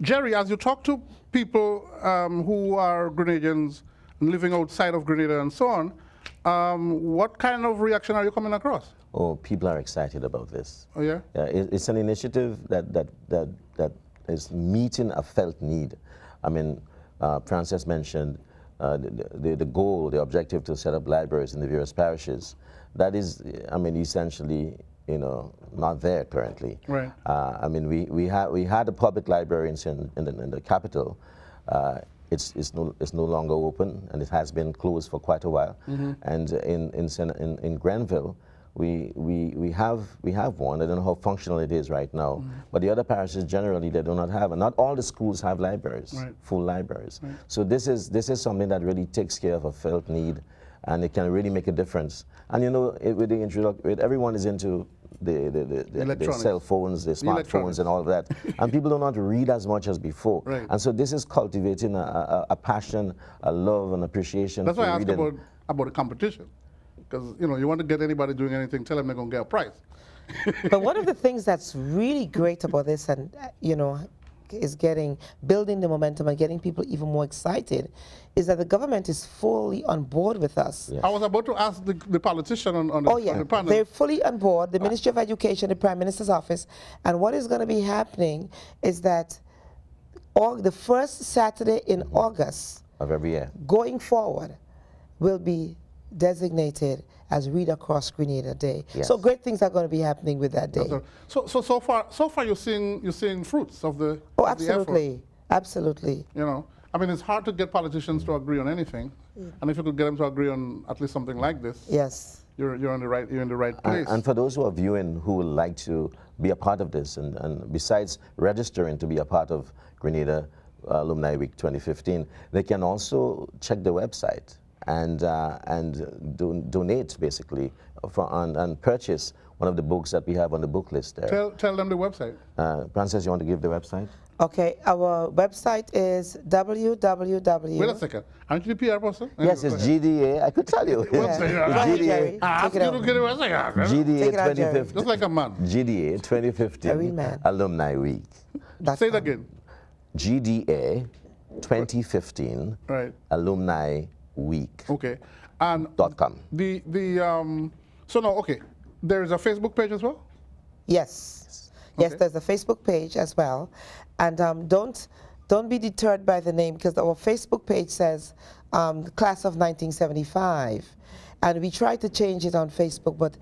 Jerry, as you talk to people who are Grenadians and living outside of Grenada and so on, what kind of reaction are you coming across? Oh, people are excited about this. Oh, yeah? It's an initiative that is meeting a felt need. I mean, Frances mentioned the goal, the objective to set up libraries in the various parishes. That is, I mean, essentially, you know, not there currently. Right. I mean, we had a public library in the capital. It's no longer open, and it has been closed for quite a while. And in Grenville, we have one. I don't know how functional it is right now, but the other parishes generally they do not have, and not all the schools have libraries, full libraries. So this is something that really takes care of a felt need, and it can really make a difference. And you know, with everyone is into the cell phones, the smartphones, and all of that, and people do not read as much as before. Right. And so this is cultivating a passion, a love, and appreciation. That's for why I asked reading. about the competition. Because, you know, you want to get anybody doing anything, tell them they're going to get a prize. But one of the things that's really great about this, and you know, is building the momentum and getting people even more excited, is that the government is fully on board with us. Yeah. I was about to ask the politician on the, Oh yeah, on the panel. they're fully on board. The Ministry of Education, the Prime Minister's office, and what is going to be happening is that the first Saturday in August Of every year. going forward will be designated as Read Across Grenada Day. Yes. So great things are going to be happening with that day. So far you're seeing fruits of the Oh, of the effort. absolutely, absolutely. You know, I mean, it's hard to get politicians to agree on anything, and if you could get them to agree on at least something like this, Yes. you're in the right place. And for those who are viewing who would like to be a part of this, and besides registering to be a part of Grenada Alumni Week 2015, they can also check the website and donate basically and purchase one of the books that we have on the book list there. Tell them the website. Frances, you want to give the website? Okay, our website is www. Wait a second. Aren't you the PR person? Yes, it's GDA. I could tell you. Website, yeah. Go ahead, GDA. Jerry. I asked Take it you to out. get a website. GDA Take it out, Jerry. 2015. Just like a man. GDA A real 2015 man. Alumni Week. Say it again. GDA 2015 Right. Alumni Week. Okay. And .com. so now, okay, there is a Facebook page as well? Yes. Yes, Okay. there's a Facebook page as well. And don't be deterred by the name, because our Facebook page says the Class of 1975. And we tried to change it on Facebook, but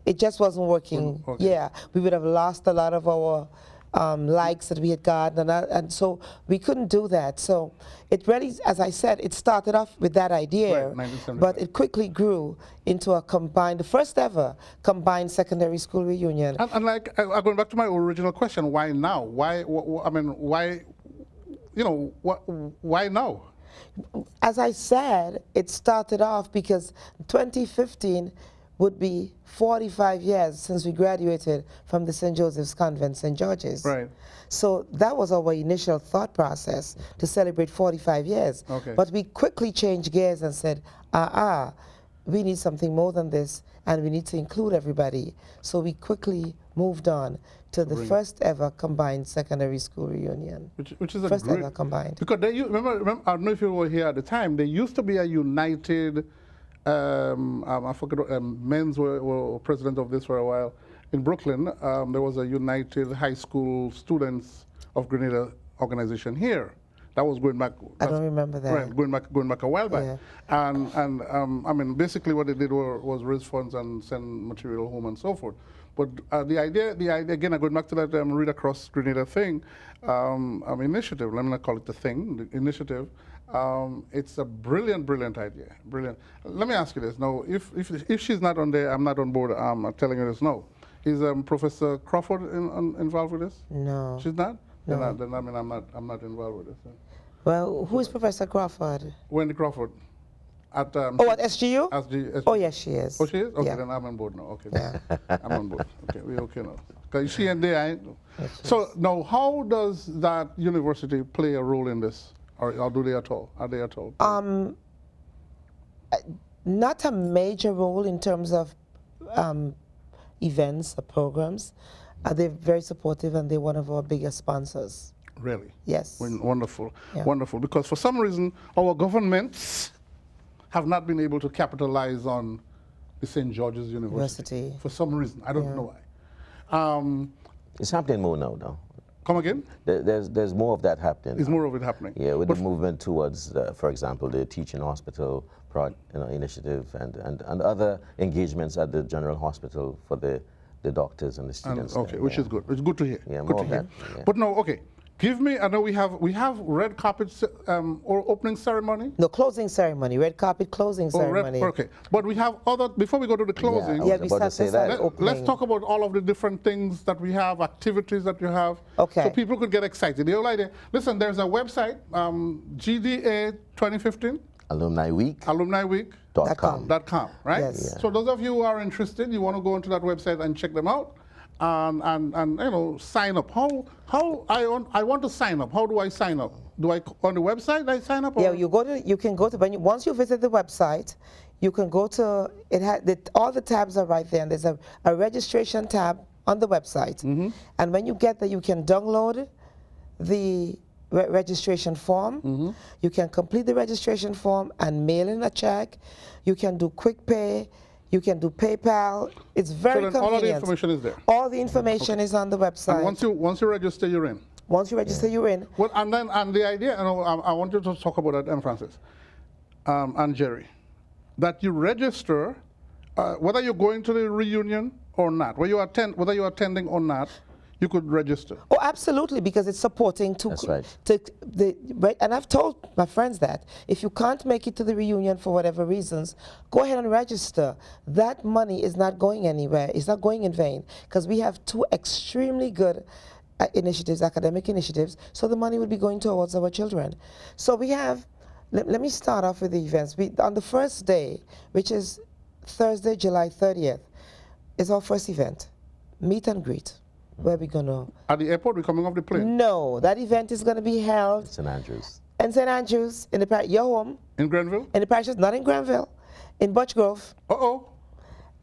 it just wasn't working. Okay. Yeah, we would have lost a lot of our likes that we had gotten, and so we couldn't do that. So it really, as I said, it started off with that idea, Right, 1975. but it quickly grew into the first ever combined secondary school reunion. And like, going back to my original question, why now? Why, I mean, why, you know, why now? As I said, it started off because 2015 would be 45 years since we graduated from the St. Joseph's Convent, St. George's. Right. So that was our initial thought process, to celebrate 45 years. Okay. But we quickly changed gears and said, we need something more than this, and we need to include everybody. So we quickly moved on to the first ever combined secondary school reunion. Which is a First great, ever combined. Because remember, I don't know if you were here at the time, there used to be a united, I forget, men's were president of this for a while. In Brooklyn, there was a united high school students of Grenada organization here. That was going back. I don't remember that. Right, going back a while back. Yeah. And I mean, basically what they did was raise funds and send material home and so forth. But the idea, again, going back to that Read Across Grenada thing, initiative, let me not call it the thing, the initiative, it's a brilliant idea, brilliant. Let me ask you this, now, if she's not on there, I'm not on board, I'm telling you this, no. Is Professor Crawford involved with this? No. She's not? No. Then I mean, I'm not involved with this. Well, who is Professor Crawford? Wendy Crawford. At, At SGU? SGU. Oh, yes, she is. Oh, she is? Okay, Yeah. then I'm on board now. Okay, Yeah. I'm on board. Okay, we're okay now. Because she and they, so now, how does that university play a role in this, or do they at all? Are they at all? Not a major role in terms of events or programs. They're very supportive, and they're one of our biggest sponsors. Really? Yes. Wonderful, Yeah. wonderful. Because for some reason, our governments have not been able to capitalize on the St. George's University. University. For some reason. I don't know why. It's happening more now, though. Come again? There's more of that happening. Is more of it happening? Yeah, with the movement towards, for example, the teaching hospital initiative and other engagements at the general hospital for the doctors and the students. Okay, there, which yeah. is good. It's good to hear. Yeah, Good more to of hear. that, yeah. But no, okay. Give me. I know we have red carpet or opening ceremony. No, closing ceremony, red carpet closing Oh, ceremony. okay. But we have other. Before we go to the closing, I Yeah, was we about to start say this that. at let's opening. talk about all of the different things that we have, activities that you have. Okay. So people could get excited. The whole idea. Listen, there's a website, GDA 2015 Alumni Week. Alumni Week. .com. .com, right? Yes. So those of you who are interested, you want to go onto that website and check them out, and you know, sign up. How I want to sign up. How do I sign up? Do I on the website I sign up? Or? Yeah, you can go to once you visit the website, you can go to all the tabs are right there, and there's a registration tab on the website. And when you get there, you can download the registration form. You can complete the registration form and mail in a check. You can do quick pay. You can do PayPal. It's very So then convenient. all of the information is there. All the information is on the website. And once you register, you're in. Once you register, you're in. Well, and the idea, you know, I want you to talk about that, and Francis, and Jerry, that you register, whether you're going to the reunion or not, whether you're attending or not, you could register. Oh, absolutely, because it's supporting to. That's right. And I've told my friends that if you can't make it to the reunion for whatever reasons, go ahead and register. That money is not going anywhere. It's not going in vain, because we have two extremely good initiatives, academic initiatives. So the money would be going towards our children. So we have. Let me start off with the events. On the first day, which is Thursday, July 30th, is our first event, meet and greet. Where we gonna? At the airport, we're coming off the plane. No, that event is gonna be held St. Andrews. in St. Andrews, in the your home, In Grenville? in the parishes, not in Granville, in Butch Grove, Uh-oh.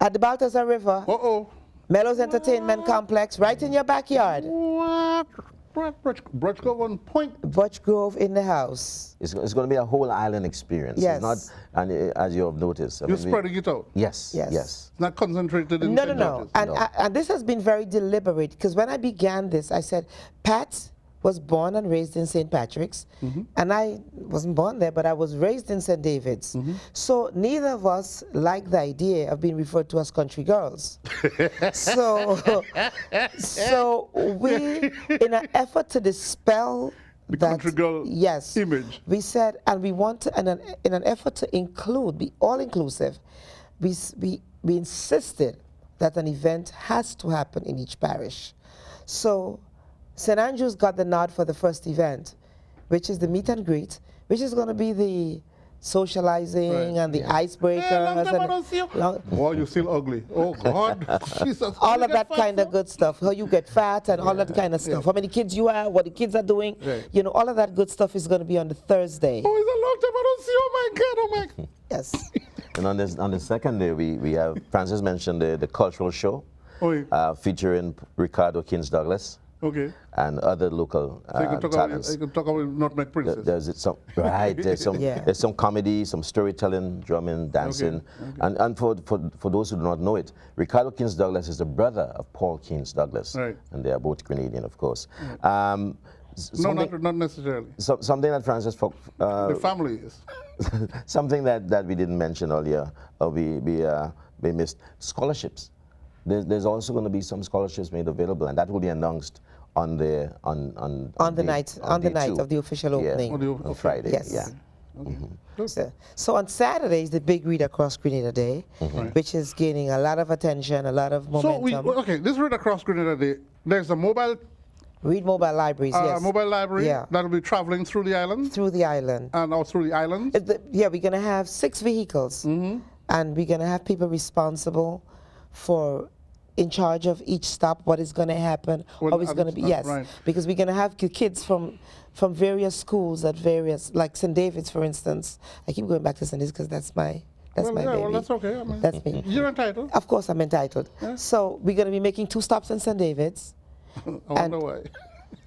at the Balthazar River, Uh-oh. Mellows Entertainment Complex, right in your backyard. What? Brutch Grove on point. Butch Grove in the house. It's going to be a whole island experience. Yes. It's not, and as you have noticed. You're spreading it out. Yes. Yes. Yes. It's not concentrated in No, St. no, George's. no. And, No. and this has been very deliberate, because when I began this, I said, Pat was born and raised in St. Patrick's, and I wasn't born there, but I was raised in St. David's. So neither of us liked the idea of being referred to as country girls. so we, in an effort to dispel The that, country girl yes, image. we said, and we want to, in an effort to include, be all inclusive, we insisted that an event has to happen in each parish. So St. Andrews got the nod for the first event, which is the meet and greet, which is going to be the socializing Right. and the icebreakers. Hey, long time I and don't see you. long- Boy, you're still ugly. Oh, God. Jesus. How all you of get that fat kind of for? good stuff. How you get fat and all that kind of stuff. How many kids you have, what the kids are doing. Right. You know, all of that good stuff is going to be on the Thursday. Oh, it's a long time I don't see you. Oh, my God. Oh, my God. Yes. And on the second day, we have, Francis mentioned the cultural show Oh, yeah. featuring Ricardo Kins Douglas Okay. and other local So you can talents. talk about Nutmeg Princess. There's some Yeah. there's some comedy, some storytelling, drumming, dancing, and for those who do not know it, Ricardo Kins Douglas is the brother of Paul Kins Douglas, Right. and they are both Grenadian, of course. No, Something, not necessarily. something that Francis, The family is. something that we didn't mention earlier, or we missed, scholarships. There's also going to be some scholarships made available, and that will be announced on the night day of the official opening. on Friday. Yes. Yeah. So on Saturday is the big Read Across Grenada Day, which is gaining a lot of attention, a lot of So momentum. this Read Across Grenada Day, there's a mobile Read mobile libraries, yes. mobile library Yeah. that will be traveling through the island Through the island. and out through the islands. Yeah, we're going to have 6 vehicles, and we're going to have people responsible for, in charge of each stop, what is going to happen, Well, how it's going to be. Yes, right. because we're going to have kids from various schools at various, like St. David's, for instance. I keep going back to St. David's because that's my Well, baby. that's okay. I mean, That's me. You're entitled. Of course, I'm entitled. So we're going to be making 2 stops in St. David's. I wonder why.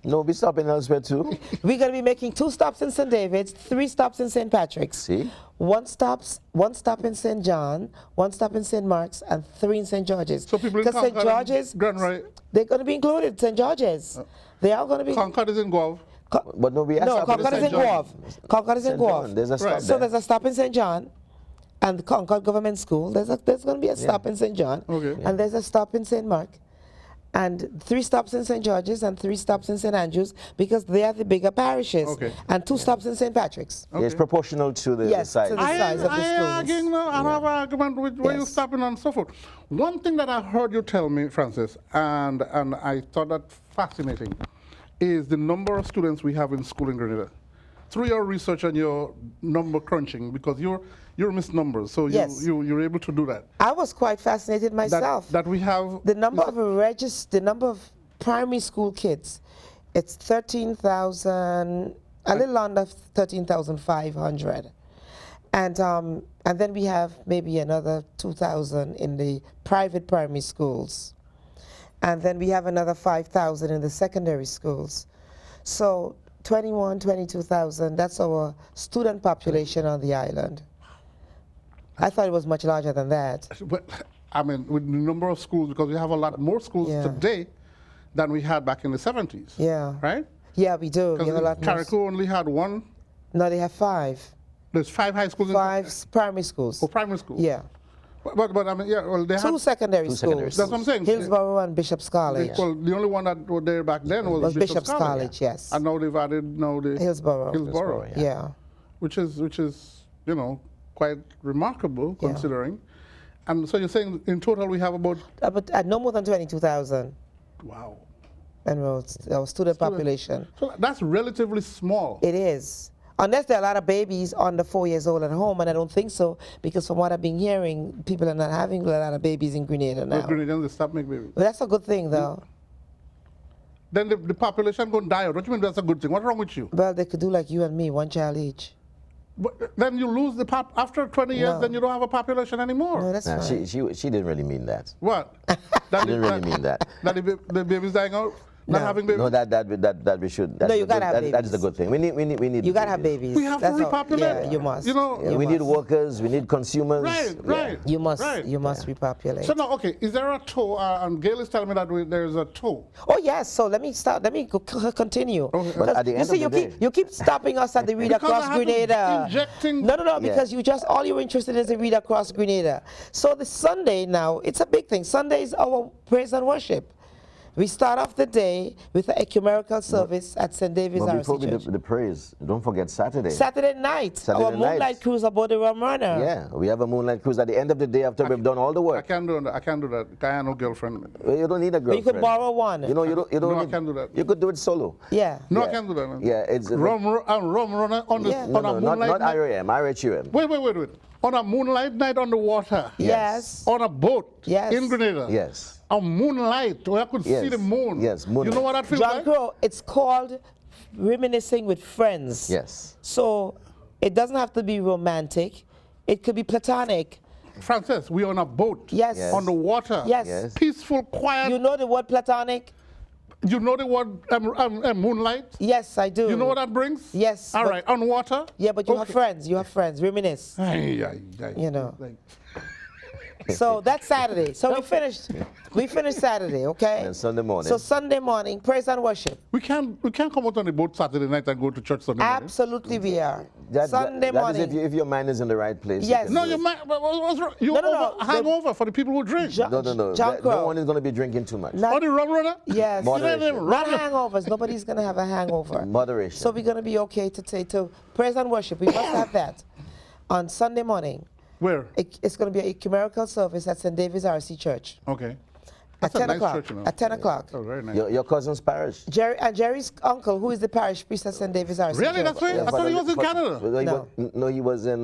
No, we stopping elsewhere too. We're going to be making 2 stops in St. David's, 3 stops in St. Patrick's. See? 1 stop in St. John, 1 stop in St. Mark's, and 3 in St. George's. So people in Because St. Concord and George's, Grand Rai- they're going to be included. St. George's, they are going to be. Concord is in Guelph. But no, we have No, stopping Concord is St. in John. Guelph. Concord is in St. John. Guelph. There's a stop Right. So there. there's a stop in St. John, and the Concord Government School. There's going to be a stop in St. John, Okay. and there's a stop in St. Mark, and 3 stops in St. George's and 3 stops in St. Andrews because they are the bigger parishes, Okay. and 2 stops in St. Patrick's. It's proportional to the Yes, size. to the size of the schools. arguing now. I have an argument with where you Yes. stopping and so forth. One thing that I heard you tell me, Francis, and I thought that fascinating, is the number of students we have in school in Grenada. Through your research and your number crunching, because you're Miss Numbers, so Yes. you're able to do that. I was quite fascinated myself. That we have the number of primary school kids, it's 13,000, a little under 13,500. And then we have maybe another 2,000 in the private primary schools. And then we have another 5,000 in the secondary schools. So 22,000, that's our student population on the island. I thought it was much larger than that. But, I mean, with the number of schools, because we have a lot more schools Yeah. today than we had back in the 70s. Yeah. Right? Yeah, we do. We have a lot more. Carriacou only had one. No, they have 5. There's 5 high schools. 5 primary schools. Oh, primary schools. Yeah. But I mean, yeah, well, they 2 had. secondary Two schools. secondary That's what I'm saying. Hillsborough and Bishop's College. Well, the only one that was there back then was Bishop's College, yes. And now they've added the Hillsborough. Hillsborough, Yeah. Yeah. which is quite remarkable considering. And so you're saying in total we have about But no more than 22,000 wow. enrolled, our student population. So that's relatively small. It is. Unless there are a lot of babies under 4 years old at home, and I don't think so, because from what I've been hearing, people are not having a lot of babies in Grenada now. Those Grenadians, they stop making babies. But that's a good thing, though. Then the population going to die out. What do you mean that's a good thing? What's wrong with you? Well, they could do like you and me, 1 child each. But then you lose the after 20 years, No. then you don't have a population anymore. No, that's Nah, fine. she didn't really mean that. What? She didn't really mean that. That the baby's dying out? Not No. having babies? No, that we should. That's No, you the gotta good- have that is the babies. good thing. We need. You got to have babies. We have to That's all. repopulate. Yeah, you must. You know, You we need must. workers. We need consumers. Right, Yeah. right. You must. Right. You must repopulate. So now, okay, is there a tow? And Gail is telling me that there's a tow. Oh yes. So let me start. Let me continue. Okay. But at the you end see, of the you keep stopping us at the Read Because Across I have to Grenada. injecting- No, because you just all you're interested in is the Read Across Grenada. So the Sunday now, it's a big thing. Sunday is our praise and worship. We start off the day with an ecumenical service at St. David's But before RC we Church. the praise, don't forget Saturday. Saturday night, Saturday our moonlight night. cruise aboard the Rum Runner. Yeah, we have a moonlight cruise at the end of the day after we've done all the I work. can't do that. I can't do that. I have no girlfriend. You don't need a But girlfriend. you could borrow one. You know, you don't. No, I need- can't do that. You could do it solo. Yeah. No, I Yeah. can't do that. Yeah, it's Rum runner on the Yeah. No, on a no, not moonlight night. IRAM, IRHUM. Wait. On a moonlight night on the water. Yes. On a boat. Yes. In Grenada. Yes. A moonlight where I could see Yes. the moon. Yes, You know moonlight. what that feels John like? Crow, it's called reminiscing with friends. Yes. So it doesn't have to be romantic. It could be platonic. Frances, we're on a boat. Yes. Yes. On the water. Yes. Yes. Peaceful, quiet. You know the word platonic? You know the word moonlight? Yes, I do. You know what that brings? Yes, All but- right, on water? Yeah, but you have friends. You have friends. Reminisce. You know. So that's Saturday. So we finished Saturday, okay? And Sunday morning. So Sunday morning, praise and worship. We can't come out on the boat Saturday night and go to church Sunday morning. Absolutely we are. That Sunday is morning. if your mind is in the right place. you Yes. can No, do you it. might. What's wrong? You No. hangover for the people who drink. Jo- No. John No Crow. one is going to be drinking too much. Not- Oh, the rum runner? Yes. Moderation. You know them Not rum- hangovers. Nobody's going to have a hangover. Moderation. So we're going to be okay to praise and worship. We must have that on Sunday morning. Where? It's going to be an ecumenical service at St. David's RC Church Okay. at That's a 10 nice o'clock. church, you know. At 10 o'clock. Oh, very nice. Your cousin's parish. Jerry's uncle, who is the parish priest at St. David's RC Really? Church. That's right? Yes. I thought he was in Canada. No. He was in.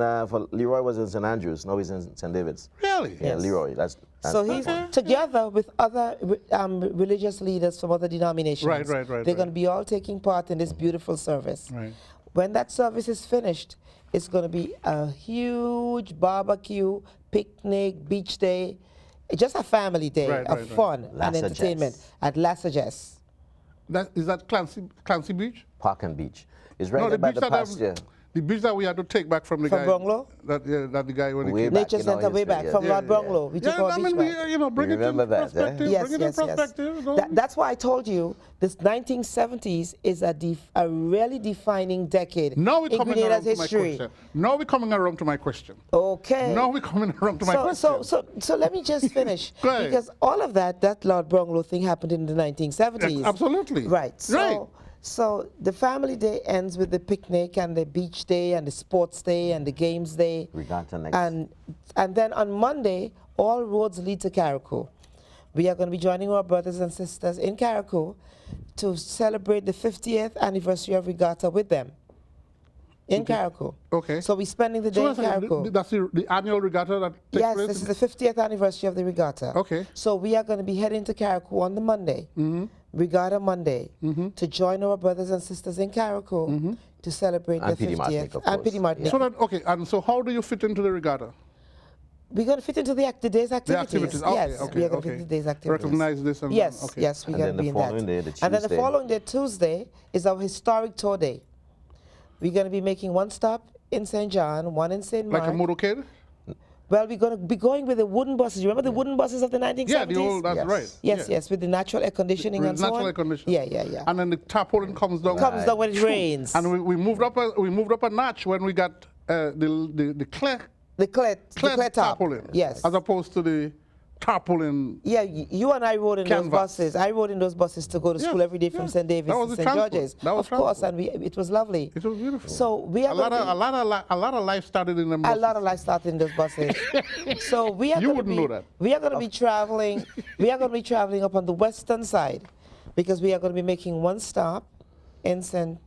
Leroy was in St. Andrews. Now he's in St. David's. Really? Yeah, Yes. Leroy. That's So he's together with other religious leaders from other denominations. Right. They're right. going to be all taking part in this beautiful service. Right. When that service is finished, it's going to be a huge barbecue, picnic, beach day, just a family day Right, of right, right. fun and Lassages. entertainment at Lassages. Is that Clancy Beach? Park and Beach. It's right No, there the by beach the that pasture. the beach that we had to take back from the From guy. Bronglo? That the guy when he Way came. back Nature in our Center way history, back yes. from Yeah, Lord yeah. Bronglo. We took Yeah, our I beach mean, back. bring You it into remember that, eh? perspective. Yes, Bring it yes, into yes. perspective. you know. That's why I told you this 1970s is a really defining decade Now we're in coming Grenada's around to my history. question. Now we're coming around to my question. Okay. Now we're coming around to my question. So let me just finish. Go ahead. Because all of that Lord Bronglo thing happened in the 1970s. Absolutely. Right. Right. So the family day ends with the picnic and the beach day and the sports day and the games day. Regatta next. And then on Monday, all roads lead to Carriacou. We are going to be joining our brothers and sisters in Carriacou to celebrate the 50th anniversary of Regatta with them in Carriacou. Okay. So we're spending the day in Carriacou. That's the annual regatta that takes Yes, place? this is the 50th anniversary of the regatta. Okay. So we are going to be heading to Carriacou on the Monday, Regatta Monday, to join our brothers and sisters in Carriacou to celebrate And the Pidi 50th. Martinique, of And course. Pidi Martinique. So and so how do you fit into the regatta? We're going to fit into the day's activities. The activities. Okay, Yes, okay, we are going to okay. fit into the day's activities. Recognize this and Yes, okay. yes, we're And going then to be the in following that. day, the And then the Tuesday. following day, Tuesday, is our historic tour day. We're going to be making one stop in St. John, one in St. Mark. Like a motorcade? Well, we're going to be going with the wooden buses. You remember the wooden buses of the 1970s? Yeah, the old, that's Yes. right. Yes, yeah. yes, with the natural air conditioning With and so natural on. air conditioning. Yeah. And then the tarpaulin comes down. Comes down when it rains. And we moved up a notch when we got the clear the clear top. tarpaulin. Yes. As opposed to the tarpaulin. Yeah, you and I rode in those Canvas. buses. I rode in those buses to go to school Yeah, every day from yeah. St. David's That was to the St. transport. George's. That was Of course, transport. and it was lovely. It was beautiful. So we are a lot gonna of life started in them a buses. lot of life started in those buses. So we are You gonna wouldn't be, know that. We are going to be traveling. We are going to be traveling up on the western side, because we are going to be making one stop in St.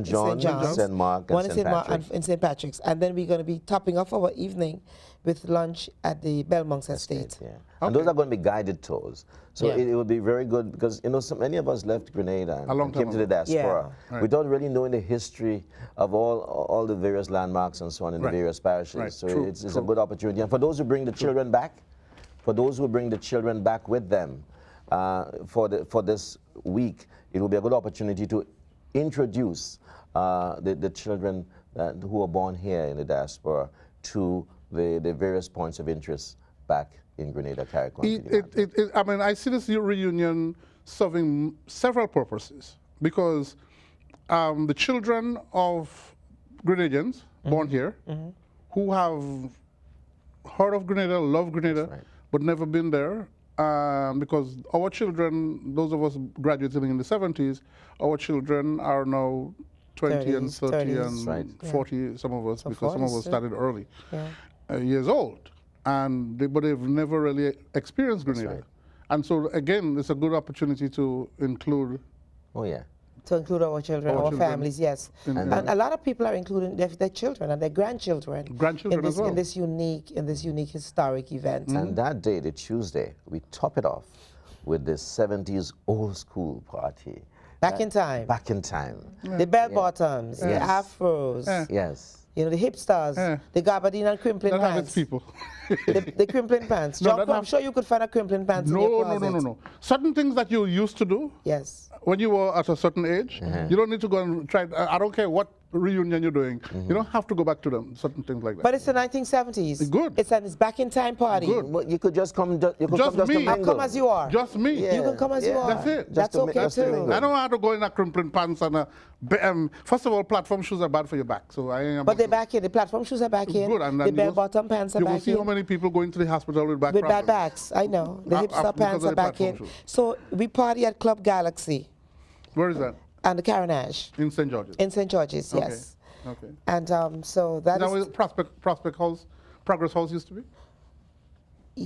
John's, St. Mark, and one in St. Mark and Patrick. in St. Patrick's, and then we're going to be topping off our evening with lunch at the Belmonts Estate. Yeah. And those are going to be guided tours. So Yeah. it would be very good because, so many of us left Grenada A long and came time to the ago. diaspora Yeah. Right. without really knowing the history of all the various landmarks and so on in Right. the various parishes. Right. So True, it's a true. good opportunity. And for those who bring the children back, with them for this week, it will be a good opportunity to introduce the children who are born here in the diaspora to the various points of interest back in Grenada, Carriacou. and Pidi Martinique. I mean, I see this reunion serving several purposes because the children of Grenadians born here who have heard of Grenada, love Grenada, right. but never been there. Because our children, those of us graduating in the 70s, our children are now 20 and 30s, 30 30s. and Right. 40, some of us, because some of 40s, us too. started early, Yeah. years old. But they've never really experienced Grenada. right. And so, again, it's a good opportunity to include. Oh, yeah. To include our children, Our our children. families, yes. In- And a lot of people are including their children and their grandchildren. Grandchildren in this, as well. in this unique historic event. And that day, the Tuesday, we top it off with the 70s old school party. Back in time. Back in time. The bell bottoms, the Yes. afros, Yes. the hipsters, Yeah. the gabardine and crimpling That have pants. its people. The crimpling pants. No, John, that I'm have- sure you could find a crimpling pants in your No. closet. Certain things that you used to do Yes. when you were at a certain age, you don't need to go and try. I don't care what reunion you're doing. You don't have to go back to them. Certain things like that. But it's the 1970s. Good. It's back in time party. Good. Well, you could just come, you could Just come just me. to I'll I'll come as you are. Just me. Yeah. You can come as you Yeah. are. That's it. That's Just to okay just to too. mingle. I don't have to go in a crimpling pants and first of all, platform shoes are bad for your back. So I ain't But they're about back in. The platform shoes are back in. Good, and the then bell you will- bottom pants are You will back see in. how many people going to the hospital with back With bad problems. backs, I know. The Because hipster of pants the are back in. platform shoes. So we party at Club Galaxy Where is that? and the Carnage In St. George's. in St. George's, Okay. yes. Okay. And so Is that that is where Prospect House, Progress House used to be?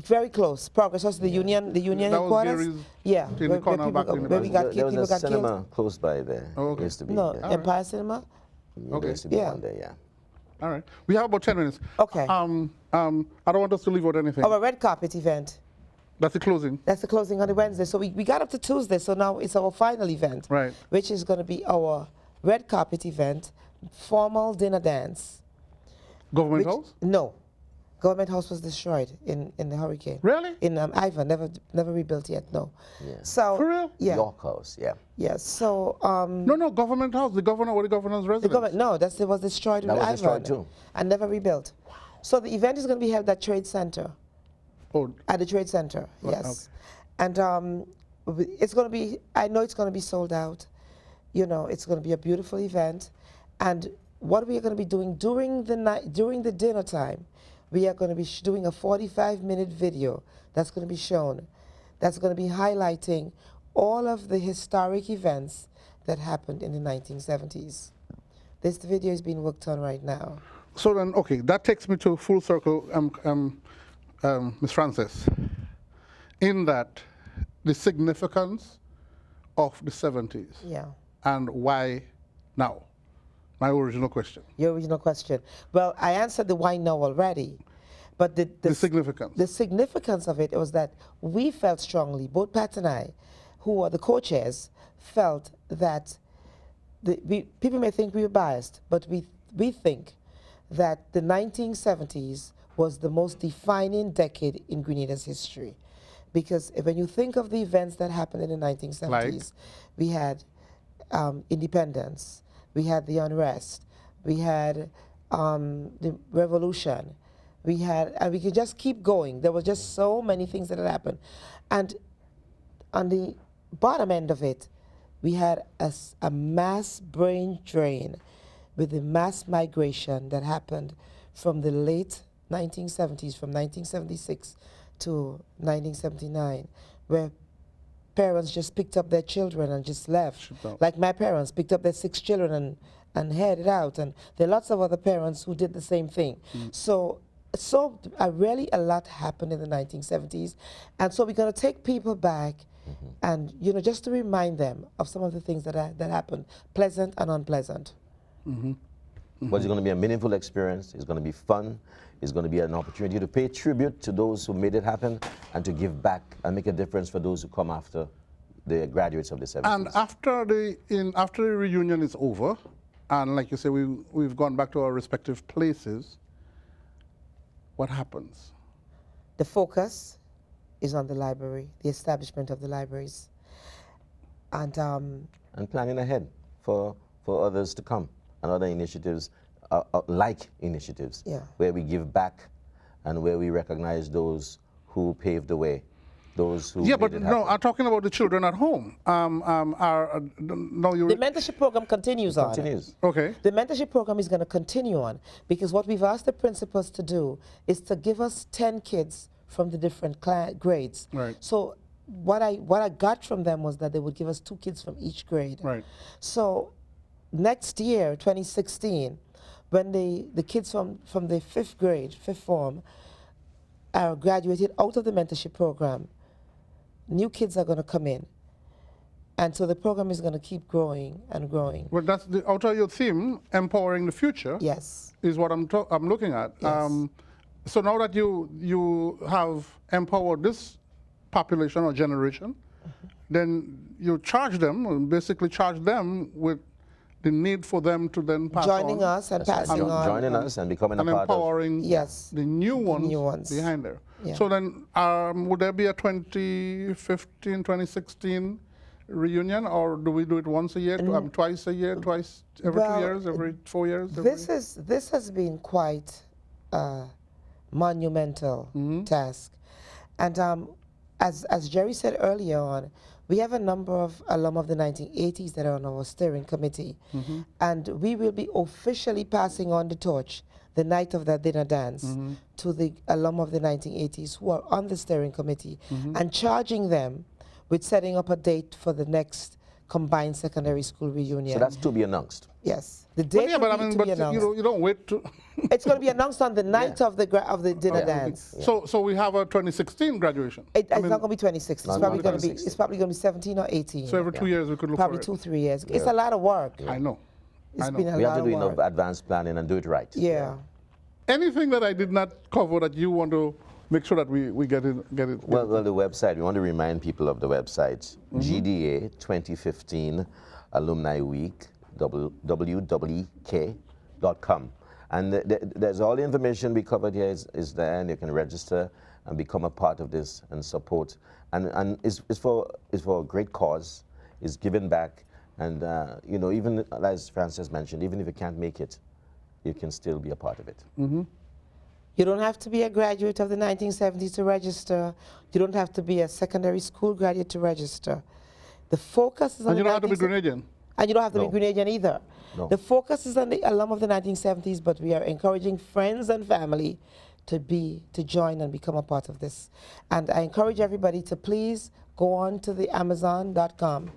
very close. Progress House, the Union That was headquarters. Gary's Yeah, in the corner back in the where we got There killed, was people a got cinema killed. close by there. Oh, okay. Used to be. No, yeah. Empire Cinema. There Okay. used to be Yeah. one there, yeah. All right. We have about 10 minutes. Okay. I don't want us to leave out anything. Our red carpet event. That's the closing. That's the closing on the Wednesday. So we got up to Tuesday, so now it's our final event. Right. Which is going to be our red carpet event, formal dinner dance. Government Which- House? No. Government House was destroyed in the hurricane. Really? In Ivan, never rebuilt yet. No. Yeah. So For real? yeah, York House, yeah. yeah. So No, Government House. The governor or the governor's the residence. government, no, it was destroyed That with was Ivan destroyed too. and never rebuilt. So the event is going to be held at Trade Center. Oh, At the Trade Center, Right, yes. And it's going to be, I know it's going to be sold out. You know, it's going to be a beautiful event. And what we are going to be doing during the night, during the dinner time, we are going to be doing a 45-minute video that's going to be shown. That's going to be highlighting all of the historic events that happened in the 1970s. This video is being worked on right now. so then, okay, that takes me to full circle, Ms. Francis, in that the significance of the 70s Yeah. and why now? My original question. Your original question. Well, I answered the why now already, but The significance. The significance of it was that we felt strongly, both Pat and I, who are the co-chairs, felt that people may think we were biased, but we think that the 1970s was the most defining decade in Grenada's history. Because when you think of the events that happened in the 1970s, Like? we had independence, we had the unrest, we had the revolution, and we could just keep going. There were just so many things that had happened. And on the bottom end of it, we had a mass brain drain with the mass migration that happened from the late 1970s, from 1976 to 1979, where parents just picked up their children and just left. Shipped out. Like my parents picked up their 6 children and headed out, and there are lots of other parents who did the same thing. So really a lot happened in the 1970s, and so we're going to take people back, and just to remind them of some of the things that happened, pleasant and unpleasant. But it's going to be a meaningful experience. It's going to be fun. It's going to be an opportunity to pay tribute to those who made it happen and to give back and make a difference for those who come after the graduates of the 70s. And after the reunion is over, and like you say, we've gone back to our respective places, what happens? The focus is on the library, the establishment of the libraries, and planning ahead for others to come and other initiatives, like initiatives, Yeah. where we give back and where we recognize those who paved the way, those who Yeah, made but it no, happen. I'm talking about the children at home. No, you. the mentorship program continues on. Continues. Okay. The mentorship program is going to continue on because what we've asked the principals to do is to give us 10 kids from the different grades. Right. So what I got from them was that they would give us 2 kids from each grade. Right. So next year, 2016, when the kids from the 5th grade, 5th form, are graduated out of the mentorship program, new kids are going to come in. And so the program is going to keep growing and growing. Well, that's out of your theme, empowering the future. Yes. Is what I'm looking at. Yes. So now that you have empowered this population or generation, then you basically charge them with the need for them to then pass Joining on us and That's right. passing on. Joining us and becoming a and part of. empowering Yes. the new ones behind there. Yeah. So then would there be a 2015, 2016 reunion, or do we do it once a year, twice a year, twice every 2 years, every 4 years? This has been quite a monumental task. And as Jerry said earlier on, we have a number of alum of the 1980s that are on our steering committee. And we will be officially passing on the torch the night of that dinner dance to the alum of the 1980s who are on the steering committee and charging them with setting up a date for the next combined secondary school reunion. So that's to be announced. Yes, the date Yeah, but will be to be announced. you don't wait to. It's going to be announced on the night of the dinner Yeah. dance. So we have a 2016 graduation. It's not going to be 26. It's Not probably going to be. 26. It's probably going to be 17 or 18. So every 2 years we could look Probably for 2-3 years. It's a lot of work. I know. It's I know. been a We have lot to do of enough work. advanced planning and do it right. Yeah. Anything that I did not cover that you want to make sure that we get it. Well, the website, we want to remind people of the website, GDA 2015 Alumni Week, www.k.com. And there's all the information we covered here is there, and you can register and become a part of this and support. And it's for a great cause. It's giving back. And, you know, even as Frances mentioned, even if you can't make it, you can still be a part of it. Mm-hmm. You don't have to be a graduate of the 1970s to register. You don't have to be a secondary school graduate to register. The focus is on And you don't have to be Grenadian. And you don't have to No. be Grenadian either. No. The focus is on the alum of the 1970s, but we are encouraging friends and family to join and become a part of this. And I encourage everybody to please go on to the Amazon.com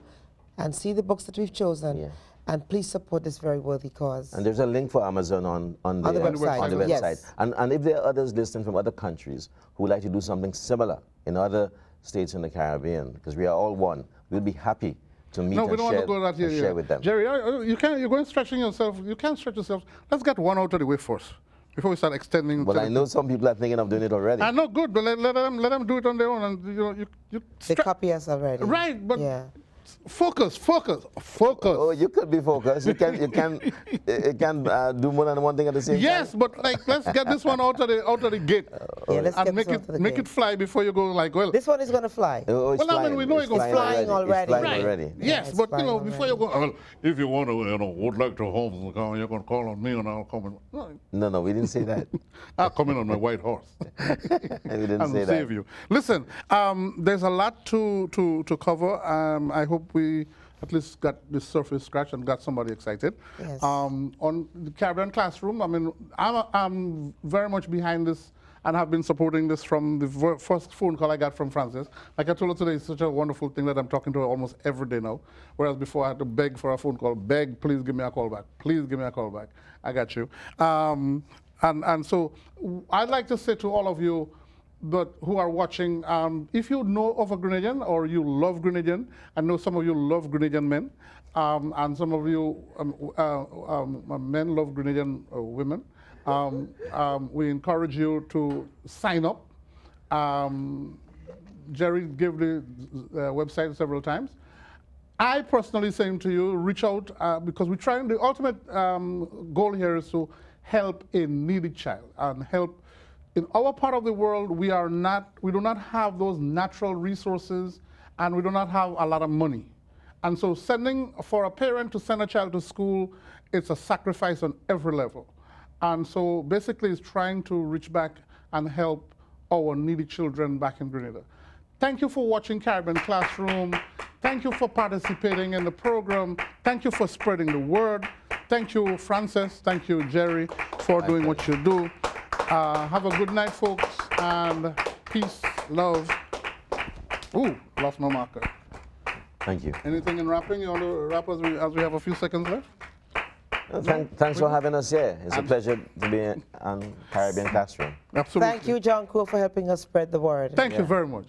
and see the books that we've chosen. Yeah. And please support this very worthy cause. And there's a link for Amazon on the website. on the website. Yes. And if there are others listening from other countries who would like to do something similar in other states in the Caribbean, because we are all one, we'll be happy to meet No, we and don't want share, to go that and here. share with them. Jerry, you're going stretching yourself. You can't stretch yourself. Let's get one out of the way first before we start extending. But to I know some people are thinking of doing it already. I know, good, but let them do it on their own. And you They copy us already. right, but yeah. focus. Oh, you could be focused. You can do more than one thing at the same time. Yes, but like let's get this one out of the gate Yeah, let's and get make this one to the it gate. fly before you go. Like, well, This one is going to fly. Oh, it's Well, I mean, flying. we know It's it goes flying already. It's flying Right. already. yes, it's but flying before you already. go, well, if you want to, would like to home, you're going to call on me and I'll come. No, we didn't say that. I'll come in on my white horse. We didn't and say save that. you. Listen, there's a lot to cover. I hope we at least got the surface scratched and got somebody excited. Yes. On the Caribbean Classroom, I mean, I'm very much behind this and have been supporting this from the first phone call I got from Frances. Like I told her today, it's such a wonderful thing that I'm talking to her almost every day now. Whereas before I had to beg for a phone call, please give me a call back. Please give me a call back. I got you. And so I'd like to say to all of you who are watching, if you know of a Grenadian or you love Grenadian, I know some of you love Grenadian men, and some of you men love Grenadian women. We encourage you to sign up. Jerry gave the website several times. I personally saying to you, reach out because we're trying. The ultimate goal here is to help a needy child and help. In our part of the world, we do not have those natural resources, and we do not have a lot of money. And so, for a parent to send a child to school, it's a sacrifice on every level. And so, basically, it's trying to reach back and help our needy children back in Grenada. Thank you for watching Caribbean Classroom. Thank you for participating in the program. Thank you for spreading the word. Thank you, Frances. Thank you, Jerry, for doing what you do. Have a good night, folks, and peace, love. Ooh, lost my marker. Thank you. Anything in wrapping? You want to wrap as we have a few seconds left? Thanks for having us here. It's a pleasure to be on Caribbean Classroom. Absolutely. Thank you, John Coe, for helping us spread the word. Thank you very much.